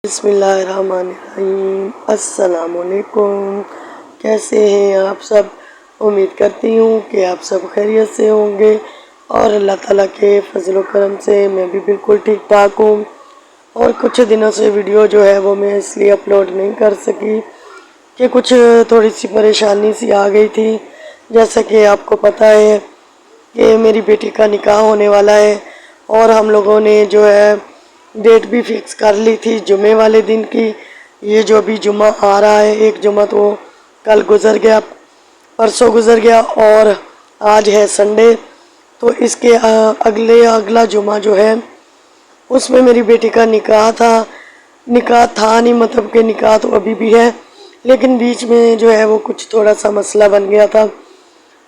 بسم اللہ الرحمن الرحیم۔ السلام علیکم، کیسے ہیں آپ سب؟ امید کرتی ہوں کہ آپ سب خیریت سے ہوں گے اور اللہ تعالیٰ کے فضل و کرم سے میں بھی بالکل ٹھیک ٹھاک ہوں۔ اور کچھ دنوں سے ویڈیو جو ہے وہ میں اس لیے اپلوڈ نہیں کر سکی کہ کچھ تھوڑی سی پریشانی سی آ گئی تھی۔ جیسا کہ آپ کو پتہ ہے کہ میری بیٹی کا نکاح ہونے والا ہے اور ہم لوگوں نے جو ہے ڈیٹ بھی فکس کر لی تھی جمعے والے دن کی۔ یہ جو ابھی جمعہ آ رہا ہے، ایک جمعہ تو کل گزر گیا، پرسوں گزر گیا اور آج ہے سنڈے، تو اس کے اگلا جمعہ جو ہے اس میں میری بیٹی کا نکاح تھا نہیں، مطلب کہ نکاح تو ابھی بھی ہے، لیکن بیچ میں جو ہے وہ کچھ تھوڑا سا مسئلہ بن گیا تھا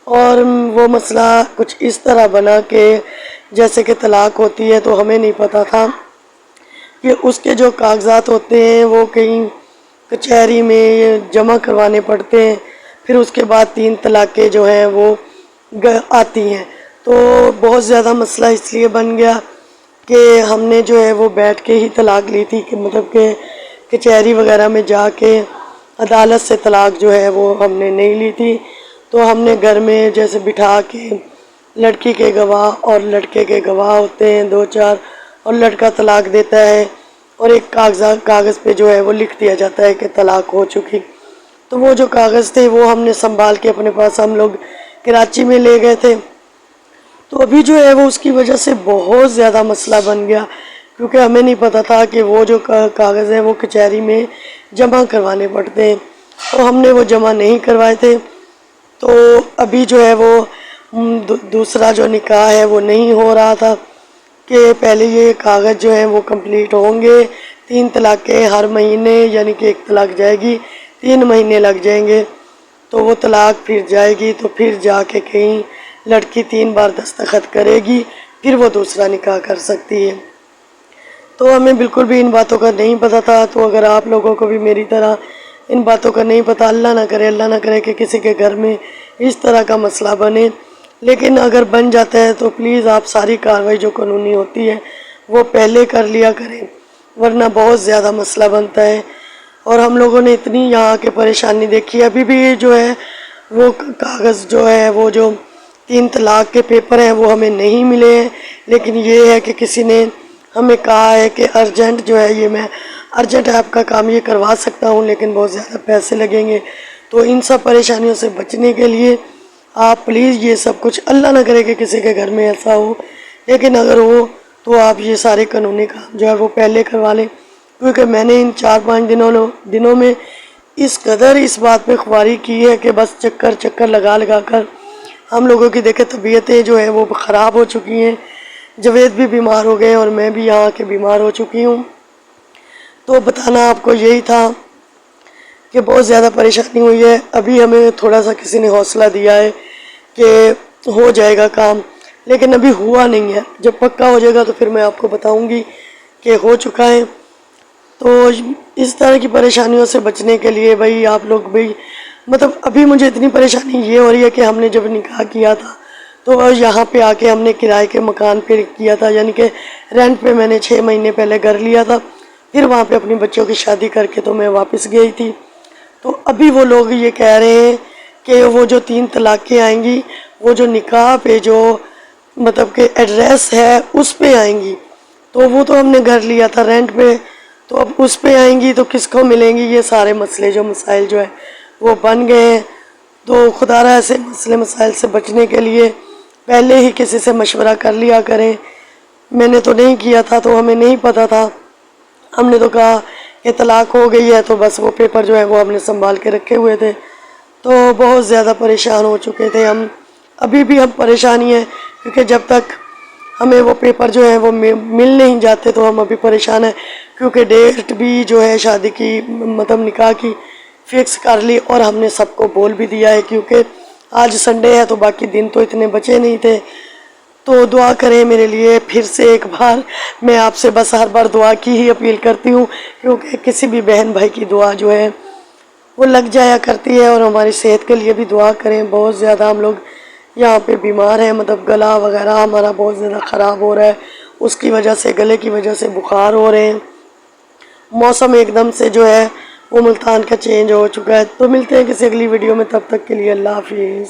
اور وہ مسئلہ کچھ اس طرح بنا کہ جیسے کہ طلاق ہوتی ہے تو ہمیں نہیں پتہ تھا کہ اس کے جو کاغذات ہوتے ہیں وہ کہیں کچہری میں جمع کروانے پڑتے ہیں، پھر اس کے بعد 3 طلاقیں جو ہیں وہ آتی ہیں۔ تو بہت زیادہ مسئلہ اس لیے بن گیا کہ ہم نے جو ہے وہ بیٹھ کے ہی طلاق لی تھی، کہ مطلب کہ کچہری وغیرہ میں جا کے عدالت سے طلاق جو ہے وہ ہم نے نہیں لی تھی۔ تو ہم نے گھر میں جیسے بٹھا کے لڑکی کے گواہ اور لڑکے کے گواہ ہوتے ہیں 2-4، اور لڑکا طلاق دیتا ہے اور ایک کاغذ پہ جو ہے وہ لکھ دیا جاتا ہے کہ طلاق ہو چکی۔ تو وہ جو کاغذ تھے وہ ہم نے سنبھال کے اپنے پاس، ہم لوگ کراچی میں لے گئے تھے، تو ابھی جو ہے وہ اس کی وجہ سے بہت زیادہ مسئلہ بن گیا، کیونکہ ہمیں نہیں پتہ تھا کہ وہ جو کاغذ ہیں وہ کچہری میں جمع کروانے پڑتے ہیں، تو ہم نے وہ جمع نہیں کروائے تھے۔ تو ابھی جو ہے وہ دوسرا جو نکاح ہے وہ نہیں ہو رہا تھا کہ پہلے یہ کاغذ جو ہیں وہ کمپلیٹ ہوں گے، 3 طلاقیں ہر مہینے، یعنی کہ 1 طلاق جائے گی 3 مہینے لگ جائیں گے، تو وہ طلاق پھر جائے گی تو پھر جا کے کہیں لڑکی 3 بار دستخط کرے گی، پھر وہ دوسرا نکاح کر سکتی ہے۔ تو ہمیں بالکل بھی ان باتوں کا نہیں پتہ تھا، تو اگر آپ لوگوں کو بھی میری طرح ان باتوں کا نہیں پتہ، اللہ نہ کرے کہ کسی کے گھر میں اس طرح کا مسئلہ بنے، لیکن اگر بن جاتا ہے تو پلیز آپ ساری کارروائی جو قانونی ہوتی ہے وہ پہلے کر لیا کریں، ورنہ بہت زیادہ مسئلہ بنتا ہے۔ اور ہم لوگوں نے اتنی یہاں کے پریشانی دیکھی، ابھی بھی جو ہے وہ کاغذ جو ہے وہ جو 3 طلاق کے پیپر ہیں وہ ہمیں نہیں ملے ہیں، لیکن یہ ہے کہ کسی نے ہمیں کہا ہے کہ ارجنٹ جو ہے، یہ میں ارجنٹ آپ کا کام یہ کروا سکتا ہوں لیکن بہت زیادہ پیسے لگیں گے۔ تو ان سب پریشانیوں سے بچنے کے لیے آپ پلیز یہ سب کچھ، اللہ نہ کرے کہ کسی کے گھر میں ایسا ہو، لیکن اگر ہو تو آپ یہ سارے قانونی کام جو ہے وہ پہلے کروا لیں، کیونکہ میں نے ان 4-5 دنوں میں اس قدر اس بات پہ خواری کی ہے کہ بس چکر لگا کر ہم لوگوں کی دیکھیں طبیعتیں جو ہیں وہ خراب ہو چکی ہیں۔ جوید بھی بیمار ہو گئے اور میں بھی یہاں کے بیمار ہو چکی ہوں۔ تو بتانا آپ کو یہی تھا کہ بہت زیادہ پریشانی ہوئی ہے۔ ابھی ہمیں تھوڑا سا کسی نے حوصلہ دیا ہے کہ ہو جائے گا کام، لیکن ابھی ہوا نہیں ہے، جب پکا ہو جائے گا تو پھر میں آپ کو بتاؤں گی کہ ہو چکا ہے۔ تو اس طرح کی پریشانیوں سے بچنے کے لیے بھائی آپ لوگ بھی، مطلب ابھی مجھے اتنی پریشانی یہ ہو رہی ہے کہ ہم نے جب نکاح کیا تھا تو یہاں پہ آ کے ہم نے کرائے کے مکان پہ کیا تھا، یعنی کہ رینٹ پہ میں نے 6 مہینے پہلے گھر لیا تھا، پھر وہاں پہ اپنی بچوں کی شادی کر کے تو میں واپس گئی تھی۔ تو ابھی وہ لوگ یہ کہہ رہے ہیں کہ وہ جو 3 طلاقیں آئیں گی وہ جو نکاح پہ جو مطلب کہ ایڈریس ہے اس پہ آئیں گی، تو وہ تو ہم نے گھر لیا تھا رینٹ پہ، تو اب اس پہ آئیں گی تو کس کو ملیں گی، یہ سارے مسائل جو ہے وہ بن گئے ہیں۔ تو خدا را ایسے مسائل سے بچنے کے لیے پہلے ہی کسی سے مشورہ کر لیا کریں۔ میں نے تو نہیں کیا تھا تو ہمیں نہیں پتہ تھا، ہم نے تو کہا کہ طلاق ہو گئی ہے تو بس وہ پیپر جو ہے وہ ہم نے سنبھال کے رکھے ہوئے تھے، تو بہت زیادہ پریشان ہو چکے تھے ہم۔ ابھی بھی ہم پریشانی ہیں کیونکہ جب تک ہمیں وہ پیپر جو ہے وہ مل نہیں جاتے تو ہم ابھی پریشان ہیں، کیونکہ ڈیٹ بھی جو ہے شادی کی مطلب نکاح کی فکس کر لی اور ہم نے سب کو بول بھی دیا ہے، کیونکہ آج سنڈے ہے تو باقی دن تو اتنے بچے نہیں تھے۔ تو دعا کریں میرے لیے، پھر سے ایک بار میں آپ سے بس ہر بار دعا کی ہی اپیل کرتی ہوں، کیونکہ کسی بھی بہن بھائی کی دعا جو ہے وہ لگ جایا کرتی ہے، اور ہماری صحت کے لیے بھی دعا کریں۔ بہت زیادہ ہم لوگ یہاں پہ بیمار ہیں، مطلب گلا وغیرہ ہمارا بہت زیادہ خراب ہو رہا ہے، اس کی وجہ سے، گلے کی وجہ سے بخار ہو رہے ہیں، موسم ایک دم سے جو ہے وہ ملتان کا چینج ہو چکا ہے۔ تو ملتے ہیں کسی اگلی ویڈیو میں، تب تک کے لیے اللہ حافظ۔